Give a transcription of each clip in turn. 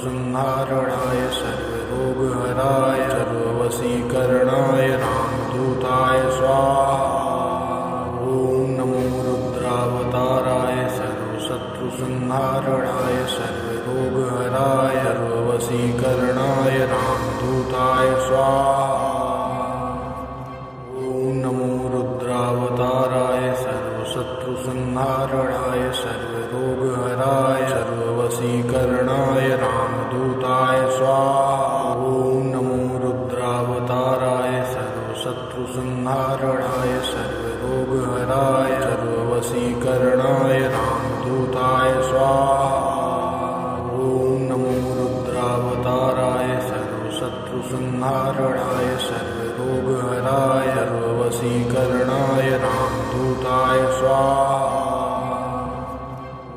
सर्वशत्रुसंहारणाय सर्वरोगहराय सर्ववशीकरणाय रामदूताय स्वाहा। ॐ नमो रुद्रावताराय सर्वशत्रुसंहारणाय सर्वरोगहराय सर्ववशीकरणाय रामदूताय स्वाहा। ॐ नमो रुद्रावताराय सर्वशत्रुसंहारणाय सर्वरोगहराय सर्ववशीकरणाय रामदूताय स्वाहा। ॐ नमो रुद्रावताराय सर्वशत्रुसंहारणाय सर्वरोगहराय सर्ववशीकरणाय रामदूताय स्वाहा। ॐ नमो रुद्रावताराय सर्वशत्रुसंहारणाय सर्वरोगहराय सर्ववशीकरणाय रामदूताय स्वाहा।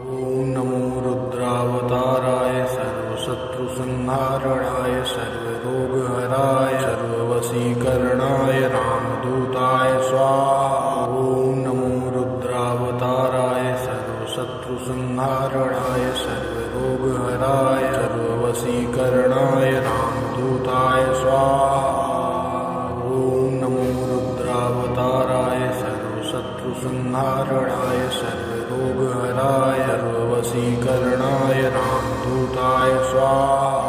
ॐ नमो रुद्रावताराय सर्वशत्रुसंहारणाय सर्वरोगहराय सर्ववशीकरणाय रामदूताय स्वाहा। ॐ नमो रुद्रावताराय सर्वशत्रुसंहारणाय सर्वरोगहराय सर्ववशीकरणाय रामदूताय स्वाहा। ॐ नमो रुद्रावताराय सर्वशत्रुसंहारणाय सर्वरोगहराय सर्ववशीकरणाय रामदूताय स्वाहा।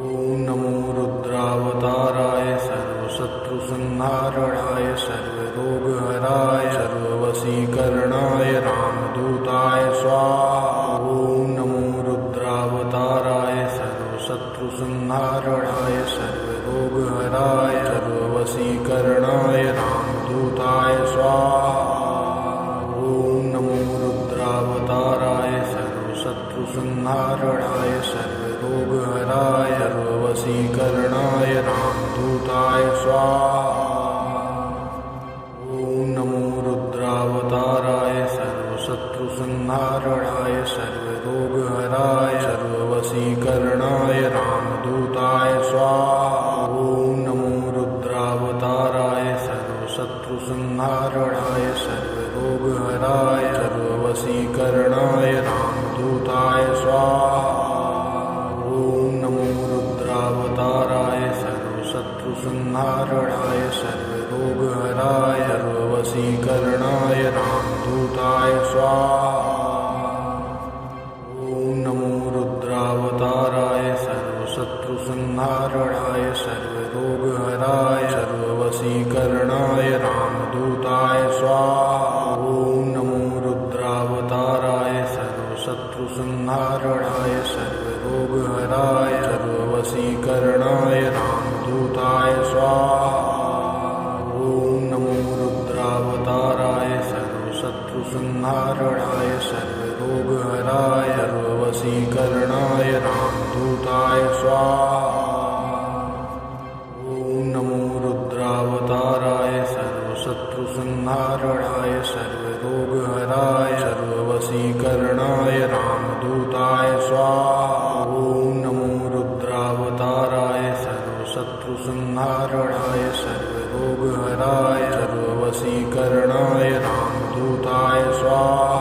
ॐ नमो रुद्रावताराय सर्वशत्रुसंहारणाय सर्वरोगहराय सर्ववशीकरणाय रामदूताय स्वाहा। ॐ नमो रुद्रावताराय सर्वशत्रुसंहारणाय सर्वरोगहराय सर्ववशीकरणाय रामदूताय स्वाहा। ॐ नमो रुद्रावताराय सर्वशत्रुसंहारणाय सर्वरोगहराय सर्ववशीकरणाय रामदूताय स्वाहा। ॐ नमो रुद्रावताराय सर्वशत्रुसंहारणाय सर्वरोगहराय सर्ववशीकरणाय रामदूताय स्वाहा। ॐ नमो रुद्रावताराय सर्वशत्रुसंहारणाय सर्वरोगहराय सर्ववशीकरणाय रामदूताय स्वाहा। ॐ नमो रुद्रावताराय सर्वशत्रुसंहारणाय सर्वरोगहराय सर्ववशीकरणाय रामदूताय स्वाहा। ॐ नमो रुद्रावताराय सर्वशत्रुसंहारणाय सर्वरोगहराय सर्ववशीकरणाय रामदूताय स्वाहा। ॐ नमो रुद्रावताराय सर्वशत्रुसंहारणाय सर्वरोगहराय सर्ववशीकरणाय रामदूताय स्वाहा। ॐ नमो रुद्रावताराय सर्वशत्रुसंहारणाय सर्वरोगहराय सर्ववशीकरणाय रामदूताय स्वाहा। ॐ नमो रुद्रावताराय सर्वशत्रुसंहारणाय सर्वरोगहराय सर्ववशीकरणाय रामदूताय स्वाहा। ॐ नमो रुद्रावताराय सर्वशत्रुसंहारणाय सर्वरोगहराय सर्ववशीकरणाय रामदूताय स्वाहा।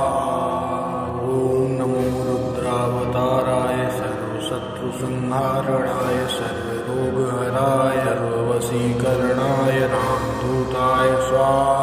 ॐ नमो रुद्रावताराय सर्वशत्रुसंहारणाय सर्वरोगहराय सर्ववशीकरणाय रामदूताय स्वाहा।